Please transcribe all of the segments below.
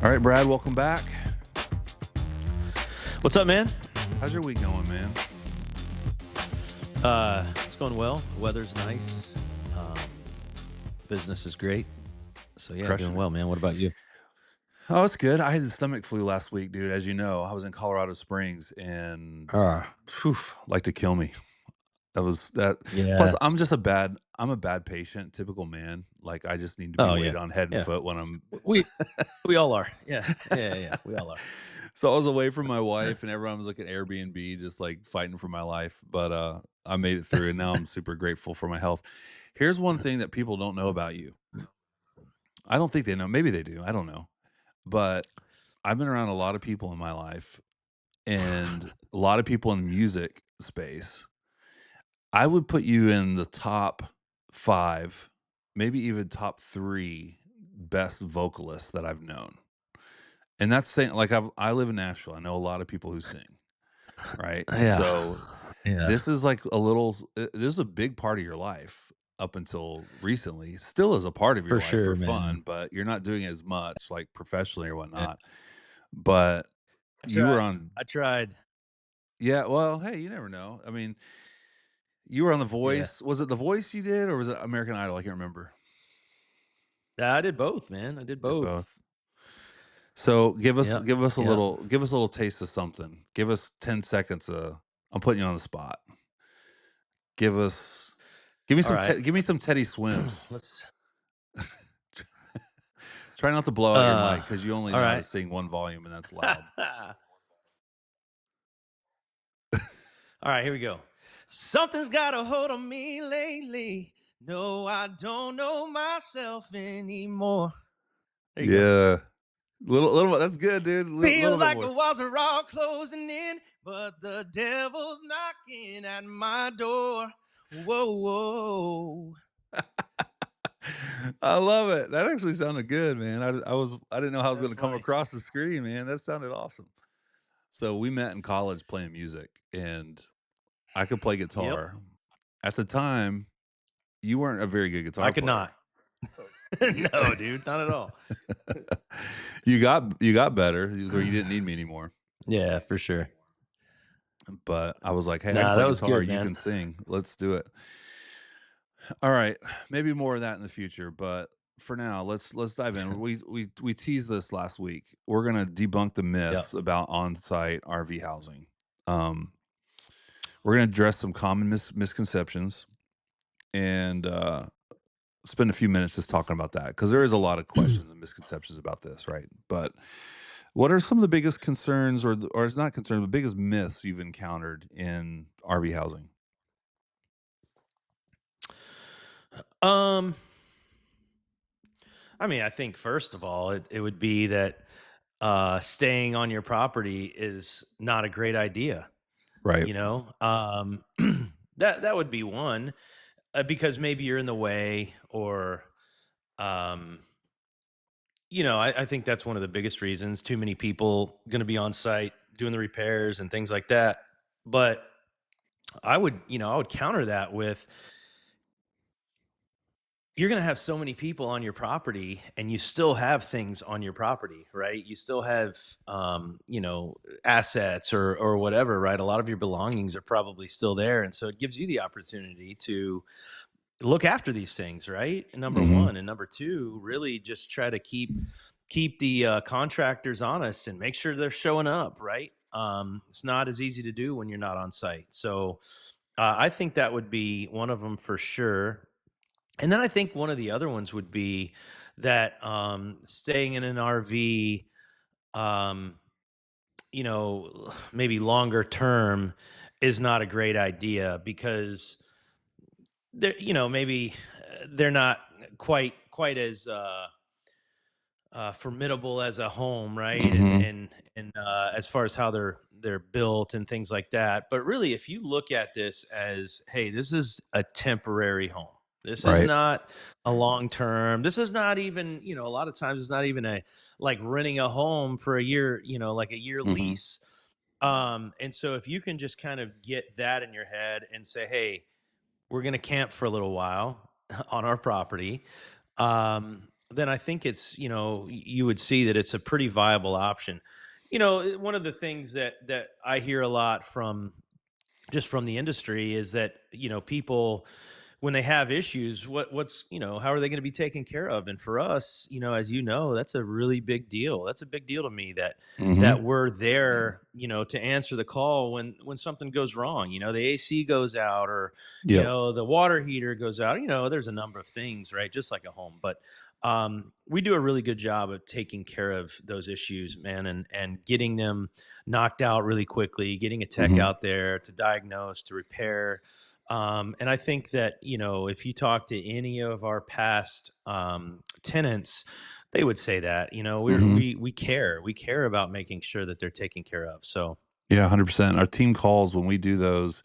All right, Brad, welcome back. What's up, man? How's your week going, man? It's going well. The weather's nice. Business is great. So yeah, Crushing doing it. well, man. What about you? Oh, it's good. I had the stomach flu last week, dude. As you know, I was in Colorado Springs and phew, like to kill me. That was that. Plus, Yeah. I'm a bad patient, typical man. Like I just need to be Oh yeah. weighted on head and Yeah. foot when I'm. We we all are. Yeah. Yeah. We all are. So I was away from my wife, and everyone was like at Airbnb, just like fighting for my life. But I made it through, and now I'm super grateful for my health. Here's one thing that people don't know about you. I don't think they know. Maybe they do. I don't know. But I've been around a lot of people in my life and a lot of people in the music space. I would put you in the top 5, maybe even top 3 best vocalists that I've known. And that's saying like I live in Nashville. I know a lot of people who sing, right? Yeah. So Yeah. this is like this is a big part of your life up until recently. Still is a part of your For life for sure, man. fun, but you're not doing it as much like professionally or Yeah. whatnot. But I you were tried. on. I tried. Yeah, well, hey, you never know. I mean, you were on The Yeah. Voice. Was it The Voice you did, or was it American Idol? I can't remember. I did both, man. I did Did both. both. So Yeah. Yeah. give us a little taste of something. Give us 10 seconds. I'm putting you on the spot. Give us, All right. give me some Teddy Swims. Let's Try not to blow out your mic because you only all know how to right. sing one volume, and that's loud. All right, here we go. Something's got a hold on me lately. No, I don't know myself anymore. There you go. Yeah, little. That's good, dude. Feel Little bit like the more. walls are all closing in, but the devil's knocking at my door. Whoa, whoa. I love it. That actually sounded good, man. I didn't know how I was That's going to come funny. across the screen, man. That sounded awesome. So we met in college playing music, and I could play Yep. guitar. At the time, you weren't a very good I guitar could player. not. No, dude, not at all. You got better, or you didn't need me anymore. Yeah, for sure. But I was like, hey, I can Nah, play that was guitar. good, You man. can sing. Let's do it. All right, maybe more of that in the future, but for now, let's dive in. We teased this last week. We're gonna debunk the Yep. myths about on-site RV housing. Um, we're gonna address some common misconceptions and spend a few minutes just talking about that because there is a lot of questions and misconceptions about this, right? But what are some of the biggest concerns, or it's not concerns, but biggest myths you've encountered in RV housing? Um, I mean, I think first of all, it would be that staying on your property is not a great idea. Right. You know, that would be one because maybe you're in the way, or um, I think that's one of the biggest reasons. Too many people going to be on site doing the repairs and things like that. But I would counter that with you're going to have so many people on your property and you still have things on your property, right? You still have assets or whatever, right? A lot of your belongings are probably still there, and so it gives you the opportunity to look after these things, right? Number Hmm. one. And number two, really just try to keep the contractors honest and make sure they're showing up, right? It's not as easy to do when you're not on site. So I think that would be one of them for sure. And then I think one of the other ones would be that staying in an RV, um, maybe longer term is not a great idea because maybe they're not quite as formidable as a home, right? And Hmm. as far as how they're built and things like that. But really, if you look at this as, hey, this is a temporary home. This is Right. not a long term. This is not even, a lot of times it's not even a like renting a home for a year, like a year Hmm. lease. And so if you can just kind of get that in your head and say, hey, we're going to camp for a little while on our property. then I think it's, you would see that it's a pretty viable option. One of the things that I hear a lot from just from the industry is that, people, when they have issues, how are they going to be taken care of? And for us, as that's a really big deal. That's a big deal to me, that Mhm. we're there, to answer the call when something goes wrong. The AC goes out, or Yep. the water heater goes out. There's a number of things, right? Just like a home, but we do a really good job of taking care of those issues, man, and getting them knocked out really quickly, getting a tech Mhm. out there to diagnose, to repair. And I think that, if you talk to any of our past tenants, they would say that, Mhm. we care. We care about making sure that they're taken care of. So, Yeah, 100%. Our team calls when we do those,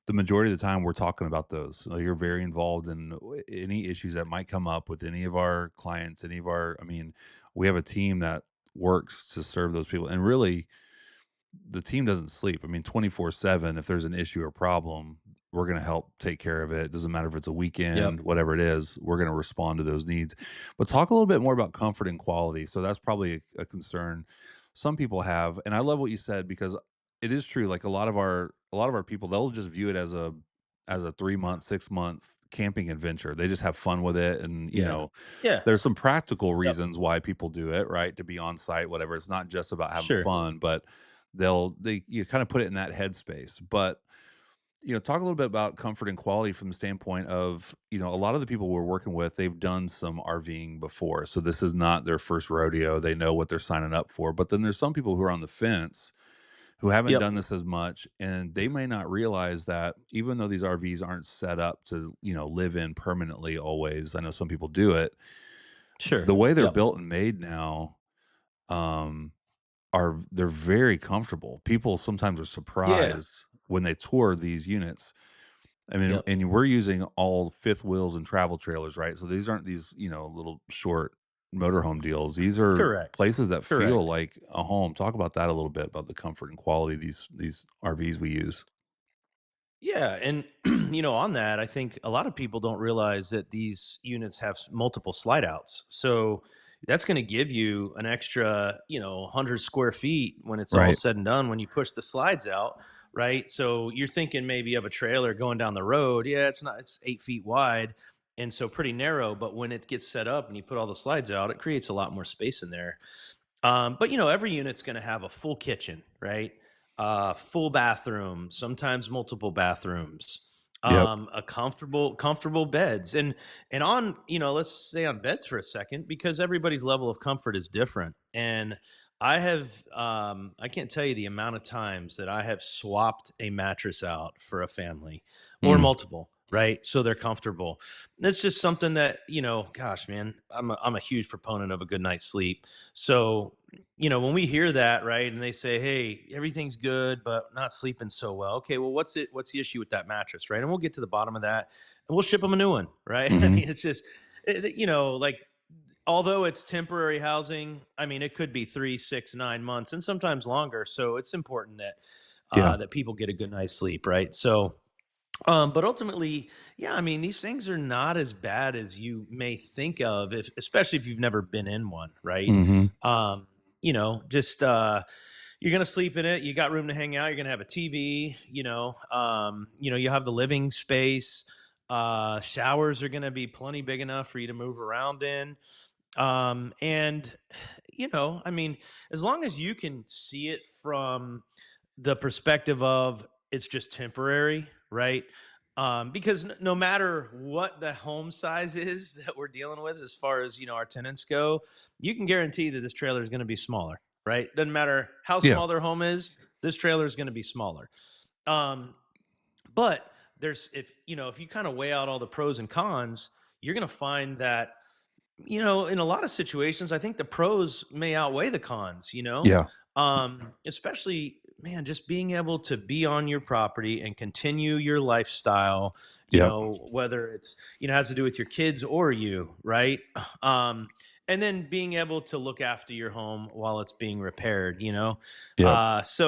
the majority of the time we're talking about those. So you're very involved in any issues that might come up with any of our clients, any of our I mean, we have a team that works to serve those people. And really, the team doesn't sleep. I mean, 24/7, if there's an issue or problem, we're going to help take care of it. It doesn't matter if it's a yep. weekend, whatever it is, we're going to respond to those needs. But talk a little bit more about comfort and quality. So that's probably a concern some people have. And I love what you said because it is true. Like a lot of our people, they'll just view it as a 3 month, 6 month camping adventure. They just have fun with it. And, Yeah. Yeah. there's some practical Yep. reasons why people do it, right? To be on site, whatever. It's not just about having Sure. fun, but they you kind of put it in that headspace. But talk a little bit about comfort and quality from the standpoint of a lot of the people we're working with, they've done some RVing before, so this is not their first rodeo. They know what they're signing up for. But then there's some people who are on the fence who haven't Yep. done this as much, and they may not realize that even though these RVs aren't set up to live in permanently always, I know some people do it, Sure. the way they're Yep. built and made now, um they're very comfortable. People sometimes are Yeah. surprised when they tour these units. I mean, Yep. and we're using all fifth wheels and travel trailers, right? So these aren't these, little short motorhome deals. These are Correct. places that feel Correct. like a home. Talk about that a little bit about the comfort and quality of these RVs we use. Yeah, and on that, I think a lot of people don't realize that these units have multiple slide outs. So that's going to give you an extra, 100 square feet when it's all Right. said and done when you push the slides out, right? So you're thinking maybe of a trailer going down the road. Yeah, it's not. It's 8 feet wide, and so pretty narrow. But when it gets set up and you put all the slides out, it creates a lot more space in there. But every unit's going to have a full kitchen, right? Full bathroom, sometimes multiple bathrooms, Yep. a comfortable beds, and on let's stay on beds for a second because everybody's level of comfort is different. And I can't tell you the amount of times that I have swapped a mattress out for a family or Mm. multiple. Right, so they're comfortable. That's just something that gosh, man, I'm a huge proponent of a good night's sleep. So, when we hear that, right, and they say, "Hey, everything's good, but not sleeping so well." Okay, well, what's the issue with that mattress, right? And we'll get to the bottom of that, and we'll ship them a new one, right? I Mhm. mean, it's just, like although it's temporary housing, I mean, it could be 3, 6, 9 months, and sometimes longer. So it's important that Yeah. that people get a good night's sleep, right? So but ultimately, yeah, I mean, these things are not as bad as you may think of, if especially if you've never been in one, right? Mhm. Just you're gonna sleep in it. You got room to hang out. You're gonna have a TV. You have the living space. Showers are gonna be plenty big enough for you to move around in. And I mean, as long as you can see it from the perspective of it's just temporary, right? Because no matter what the home size is that we're dealing with, as far as our tenants go, you can guarantee that this trailer is going to be smaller, right? Doesn't matter how Yeah. small their home is, this trailer is going to be smaller. Um, but there's if you kind of weigh out all the pros and cons, you're going to find that in a lot of situations, I think the pros may outweigh the cons, Yeah. especially, man, just being able to be on your property and continue your lifestyle, Yep. whether it's, has to do with your kids or you, right? Um, and then being able to look after your home while it's being repaired, Yep. there's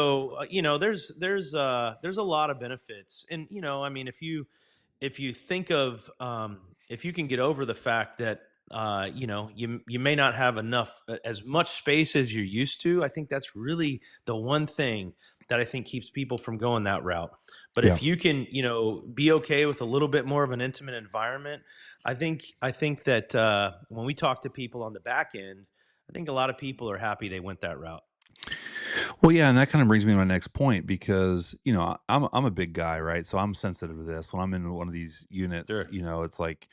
a lot of benefits. And, I mean, if you think of if you can get over the fact that you may not have enough as much space as you're used to. I think that's really the one thing that I think keeps people from going that route. But Yeah. if you can, be okay with a little bit more of an intimate environment, I think that when we talk to people on the back end, I think a lot of people are happy they went that route. Well, yeah, and that kind of brings me to my next point because I'm a big guy, right? So I'm sensitive to this. When I'm in one of these units, Sure. it's like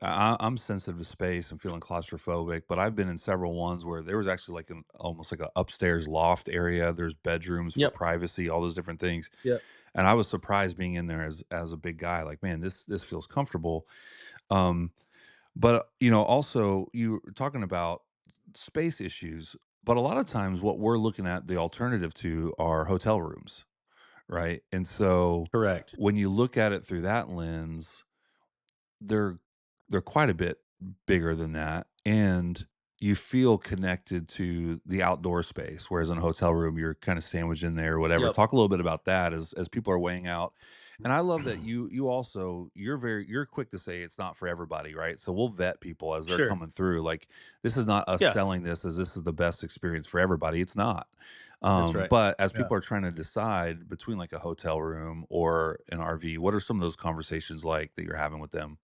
I'm sensitive to space and feeling claustrophobic. But I've been in several ones where there was actually like an almost like an upstairs loft area. There's bedrooms for Yep. privacy, all those different things. Yep. And I was surprised being in there as a big guy. Like, man, this feels comfortable. Um, but also you were talking about space issues. But a lot of times, what we're looking at the alternative to are hotel rooms, right? And so Correct. when you look at it through that lens, they're they're quite a bit bigger than that, and you feel connected to the outdoor space, whereas in a hotel room, you're kinda sandwiched in there or whatever. Yep. Talk a little bit about that as people are weighing out, and I love that you also you're quick to say it's not for everybody, right? So we'll vet people as they're Sure. coming through, like, this is not us Yeah. selling this as this is the best experience for everybody, it's not. That's right. But as Yeah. people are trying to decide between, like, a hotel room or an RV, what are some of those conversations like that you're having with them?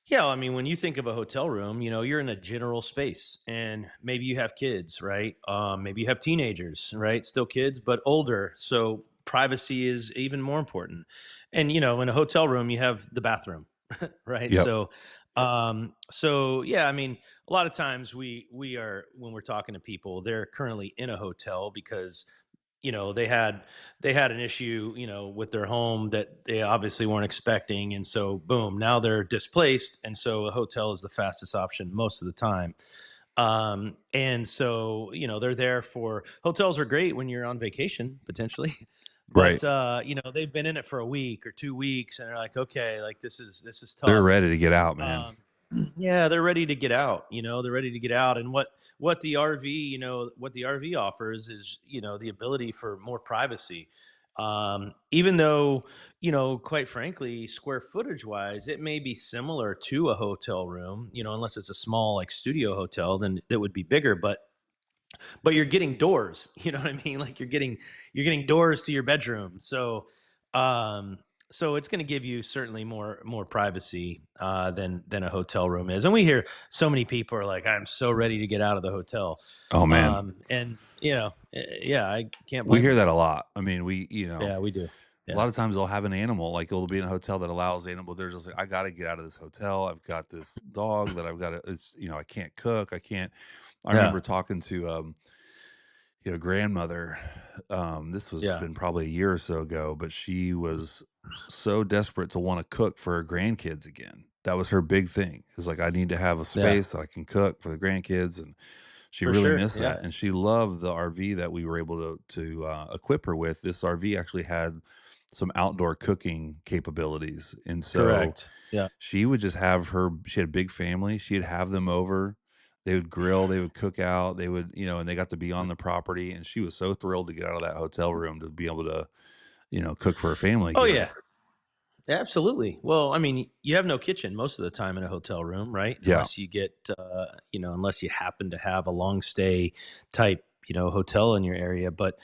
Yeah, I mean, when you think of a hotel room, you're in a general space, and maybe you have kids, right? Maybe you have teenagers, right? Still kids, but older. So privacy is even more important. And in a hotel room, you have the bathroom, right? Yep. So yeah, I mean, a lot of times we are when we're talking to people, they're currently in a hotel because they had an issue with their home that they obviously weren't expecting, and so boom, now they're displaced, and so a hotel is the fastest option most of the time. And so they're there for hotels are great when you're on vacation potentially, Right. but they've been in it for a week or 2 weeks, and they're like, okay, like this is They're tough. ready to get out, man. um, yeah, they're ready to get out. They're ready to get out, and what the RV offers is the ability for more privacy. Even though quite frankly, square footage wise, it may be similar to a hotel room. Unless it's a small like studio hotel, then it would be bigger. But you're getting doors, you know what I mean? Like you're getting doors to your bedroom. So it's going to give you certainly more privacy than a hotel room is. And we hear so many people are like, I'm so ready to get out of the hotel. Oh, man. And yeah, I can't We blame hear them. that a lot. I mean, Yeah, we do. a Yeah. lot of times they'll have an animal, like, it'll be in a hotel that allows animal they're just like, "I gotta get out of this hotel. I've got this dog that I've gotta I can't cook, I can't." I Yeah. remember talking to, grandmother, this was Yeah. been probably a year or so ago, but she was so desperate to wanna cook for her grandkids again. That was her big thing. It's like, "I need to have a Yeah. space that I can cook for the grandkids," and she For really sure. missed Yeah. that, and she loved the RV that we were able equip her with. This RV actually had some outdoor cooking capabilities, and so Correct. Yeah. she had a big family, she'd have them over, they would grill, they would cook out, they would and they got to be on the property, and she was so thrilled to get out of that hotel room to be able to, cook for her family Oh again. yeah. Absolutely. Well, I mean, you have no kitchen most of the time in a hotel room, right? Yeah, Unless you happen to have a long stay type, hotel in your area. But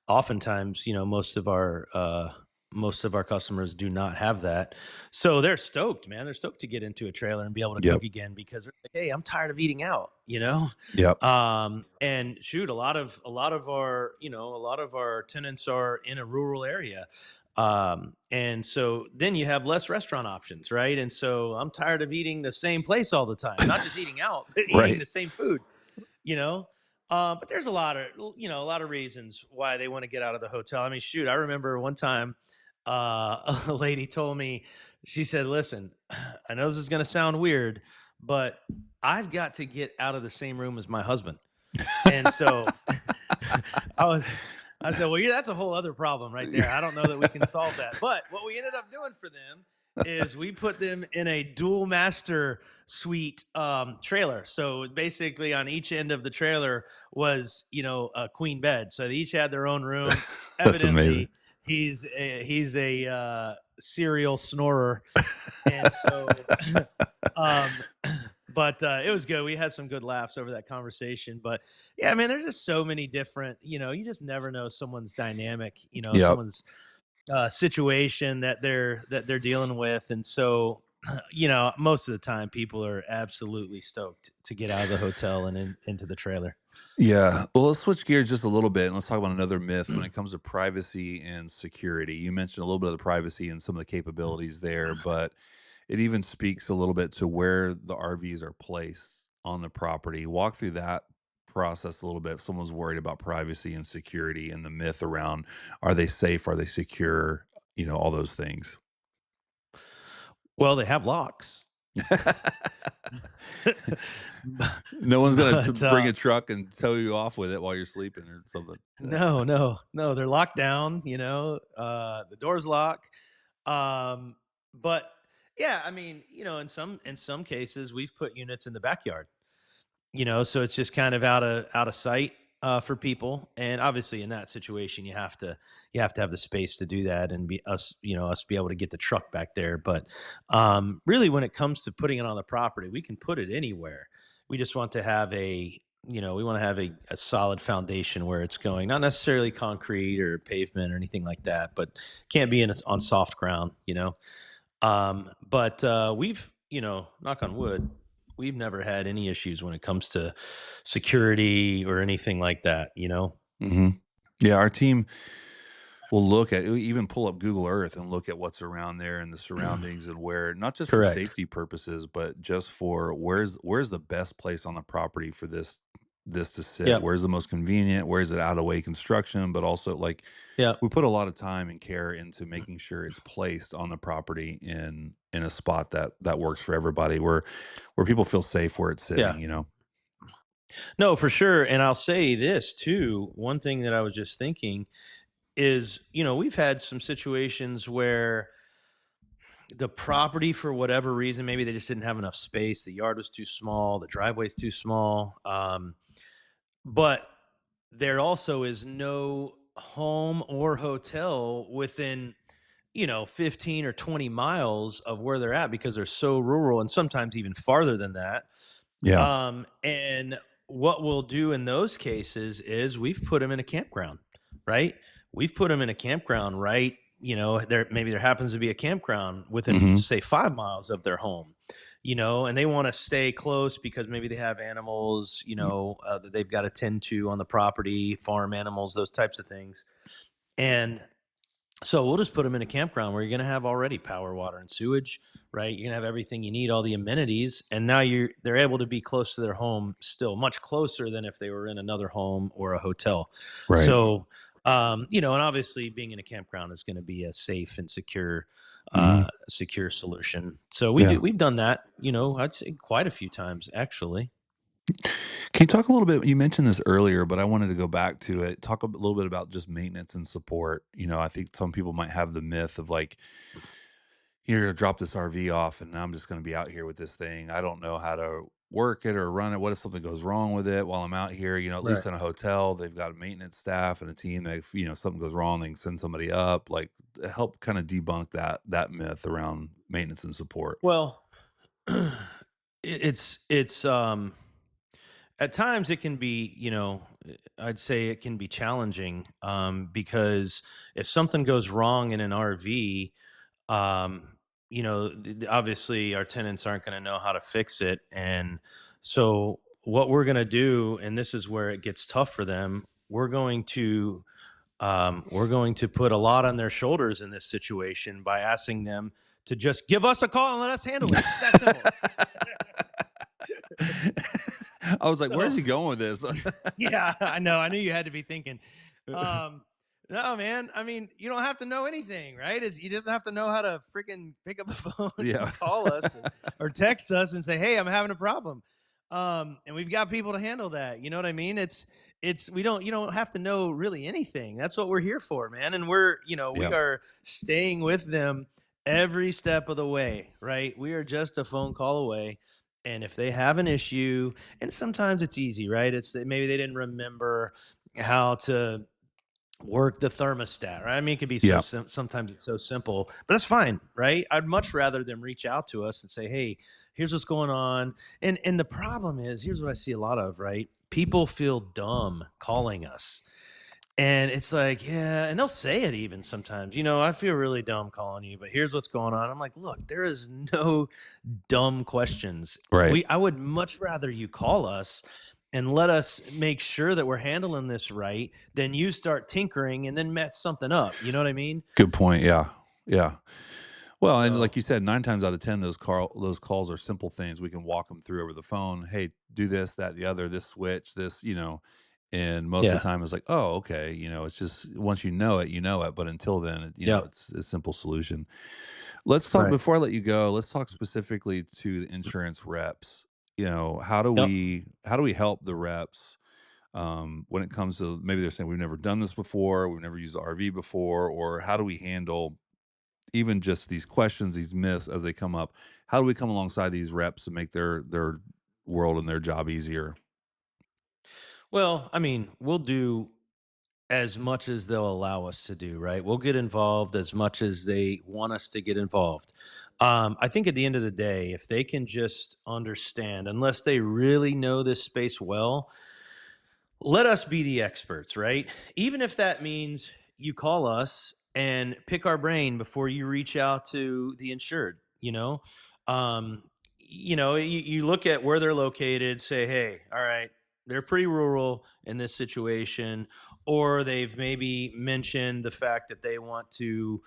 oftentimes, most of our customers do not have that. So they're stoked, man. They're stoked to get into a trailer and be able to yep, cook again because they're like, hey, I'm tired of eating out. yep, And shoot, a lot of our tenants are in a rural area. And so then you have less restaurant options, right? And so I'm tired of eating the same place all the time, not just eating out, but eating right. the same food, you know? But there's a lot of reasons why they want to get out of the hotel. I mean, shoot, I remember one time, a lady told me, she said, listen, I know this is going to sound weird, but I've got to get out of the same room as my husband. And so I was, I said, well, yeah, that's a whole other problem right there. I don't know that we can solve that. But what we ended up doing for them is we put them in a dual master suite trailer. So basically, on each end of the trailer was, a queen bed. So they each had their own room. That's amazing. Evidently, he's a serial snorer, and so But it was good. We had some good laughs over that conversation. But yeah, man, there's just so many different. You just never know someone's dynamic. Yep. Someone's situation that they're dealing with, and so most of the time, people are absolutely stoked to get out of the hotel and into the trailer. Yeah. Well, let's switch gears just a little bit and let's talk about another myth when it comes to privacy and security. You mentioned a little bit of the privacy and some of the capabilities there, but it even speaks a little bit to where the RVs are placed on the property. Walk through that process a little bit. If someone's worried about privacy and security and the myth around are they safe, are they secure, all those things. Well, they have locks. No one's gonna but bring a truck and tow you off with it while you're sleeping or something. no, no, no, they're locked down. The doors lock. Um, but yeah, I mean, in some cases, we've put units in the backyard. So it's just kind of out of sight for people. And obviously, in that situation, you have to have the space to do that, and us be able to get the truck back there. But really, when it comes to putting it on the property, we can put it anywhere. We just want to have a solid foundation where it's going, not necessarily concrete or pavement or anything like that, but can't be on soft ground. But we've, knock on wood, we've never had any issues when it comes to security or anything like that. Hmm. Yeah, our team will look at even pull up Google Earth and look at what's around there and the surroundings and where not just for Correct. safety purposes, but just for where's the best place on the property for this to sit? Yep. Where's the most convenient? Where's it out of way construction? But also like Yep. we put a lot of time and care into making sure it's placed on the property in a spot that works for everybody, where people feel safe where it's Yeah. sitting. No, for sure. And I'll say this too. One thing that I was just thinking is, we've had some situations where the property, for whatever reason, maybe they just didn't have enough space. The yard was too small, the driveway's too small. But there also is no home or hotel within 15 or 20 miles of where they're at, because they're so rural, and sometimes even farther than that. Yeah. And what we'll do in those cases is we've put them in a campground, right? We've put them in a campground, right? There happens to be a campground within, Hmm. say, 5 miles of their home, and they want to stay close because maybe they have animals, that they've got to tend to on the property, farm animals, those types of things. And so we'll just put them in a campground where you're going to have already power, water, and sewage, right? You're going to have everything you need, all the amenities, and now they're able to be close to their home, still much closer than if they were in another home or a hotel. Right. So, and obviously, being in a campground is going to be a safe and Hmm. secure solution. So Yeah. we've done that, I'd say quite a few times actually. Can you talk a little bit? You mentioned this earlier, but I wanted to go back to it. Talk a little bit about just maintenance and support. I think some people might have the myth of like, you're gonna drop this RV off, and I'm just gonna be out here with this thing. I don't know how to work it or run it. What if something goes wrong with it while I'm out here? At Right. least in a hotel, they've got a maintenance staff and a team that if something goes wrong, they can send somebody up. Like help kind of debunk that myth around maintenance and support. Well, it's at times it can be, I'd say it can be challenging, because if something goes wrong in an RV, obviously our tenants aren't going to know how to fix it. And so what we're going to do, and this is where it gets tough for them, we're going to put a lot on their shoulders in this situation by asking them to just give us a call and let us handle it. It's that simple. I was like, "Where's So he going with this?" yeah, I know. I knew you had to be thinking. Um, no, man. I mean, you don't have to know anything, right? You just have to know how to freaking pick up the phone Yeah. and call us, or text us and say, "Hey, I'm having a problem." And we've got people to handle that. You know what I mean? It's we don't you don't have to know really anything. That's what we're here for, man. And we Yeah. are staying with them every step of the way, right? We are just a phone call away. And if they have an issue, and sometimes it's easy, right? It's that maybe they didn't remember how to work the thermostat, right? I mean, it can be so Yeah. sometimes it's so simple, but that's fine, right? I'd much rather them reach out to us and say, "Hey, here's what's going on." And the problem is, here's what I see a lot of, right? People feel dumb calling us. And it's like, yeah, and they'll say it even sometimes. I feel really dumb calling you, but here's what's going on. I'm like, look, there is no dumb questions. Right. I would much rather you call us and let us make sure that we're handling this right than you start tinkering and then mess something up. You know what I mean? Good point. Yeah. Yeah. Well, and So, like you said, 9 times out of 10, those calls are simple things. We can walk them through over the phone. Hey, do this, that, the other, this switch, this, and most of yeah. the time it's like, oh, okay. It's just once you know it. But until then, Yep. it's a simple solution. Let's talk Right. before I let you go. Let's talk specifically to the insurance reps. Yep. How do we help the reps when it comes to maybe they're saying we've never done this before, we've never used the RV before, or how do we handle even just these questions, these myths as they come up? How do we come alongside these reps and make their world and their job easier? Well, I mean, we'll do as much as they'll allow us to do, right? We'll get involved as much as they want us to get involved. I think at the end of the day, if they can just understand, unless they really know this space well, let us be the experts, right? Even if that means you call us and pick our brain before you reach out to the insured, um, you look at where they're located, say, hey, all right, they're pretty rural in this situation, or they've maybe mentioned the fact that they want to,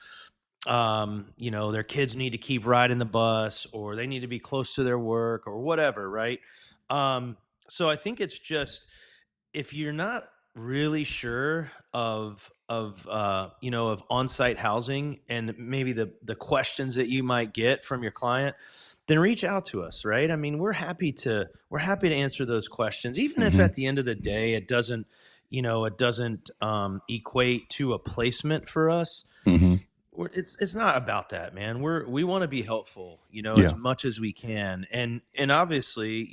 their kids need to keep riding the bus, or they need to be close to their work, or whatever, right? So I think it's just, if you're not really sure of on-site housing and maybe the questions that you might get from your client, then reach out to us, right? I mean, we're happy to answer those questions, even if Hmm. at the end of the day it doesn't equate to a placement for us. Hmm. It's not about that, man. We want to be helpful, as Yeah. much as we can. And obviously,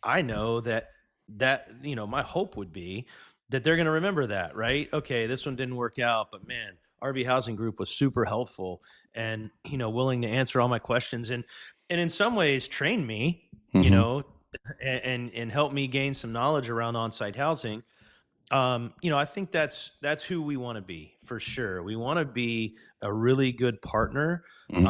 I know that my hope would be that they're going to remember that, right? Okay, this one didn't work out, but man, RV Housing Group was super helpful and willing to answer all my questions, and in some ways train me, Hmm. and help me gain some knowledge around on-site housing. I think that's who we want to be, for sure. We want to be a really good partner, Hmm.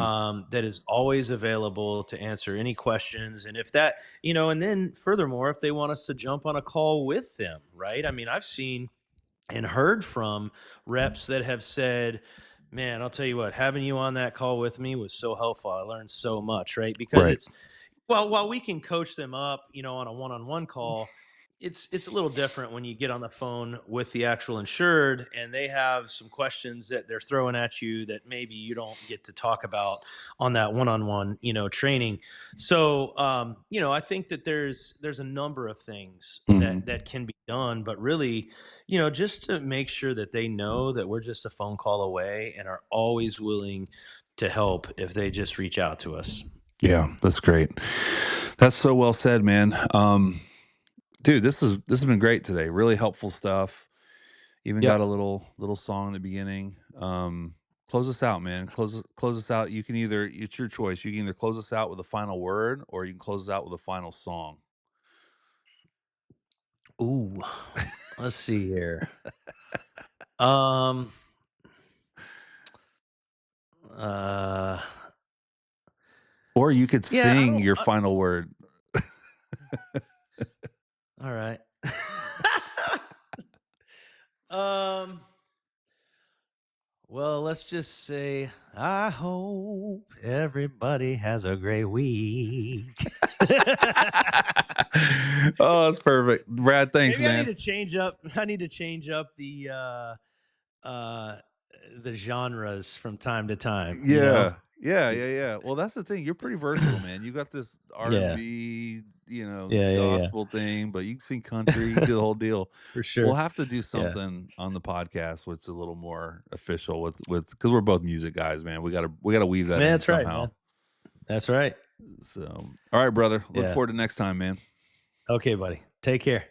that is always available to answer any questions. And if that, and then furthermore, if they want us to jump on a call with them, right? I mean, I've seen and heard from reps that have said, man, I'll tell you what, having you on that call with me was so helpful. I learned so much, right? Because Right. it's, well, while we can coach them up, on a one-on-one call, it's a little different when you get on the phone with the actual insured and they have some questions that they're throwing at you that maybe you don't get to talk about on that one-on-one, training. So, I think that there's a number of things Hmm. that can be done, but really, just to make sure that they know that we're just a phone call away and are always willing to help if they just reach out to us. Yeah, that's great. That's so well said, man. Dude, this has been great today. Really helpful stuff. Even got a Yep. little song in the beginning. Close us out, man. Close us out. You can either it's your choice. You can either close us out with a final word or you can close us out with a final song. Ooh, let's see here. Um, uh, Or you could yeah, I sing don't. your final word. All right. um, well, let's just say, I hope everybody has a great week. Oh, that's perfect. Brad, thanks, Maybe I need man. to change up. I need to change up uh, the genres from time to time. Yeah. Yeah, yeah, yeah. Well, that's the thing. You're pretty versatile, man. You got this Yeah, R&B, yeah, yeah, yeah, gospel thing, but you can sing country, you can do the whole deal. for We'll sure. have to do Yeah, something on the podcast which is a little more official with because we're both music guys, man. We gotta weave that man, in that's right, somehow. man. That's right. So, all right, brother. Look Yeah. forward to next time, man. Okay, buddy. Take care.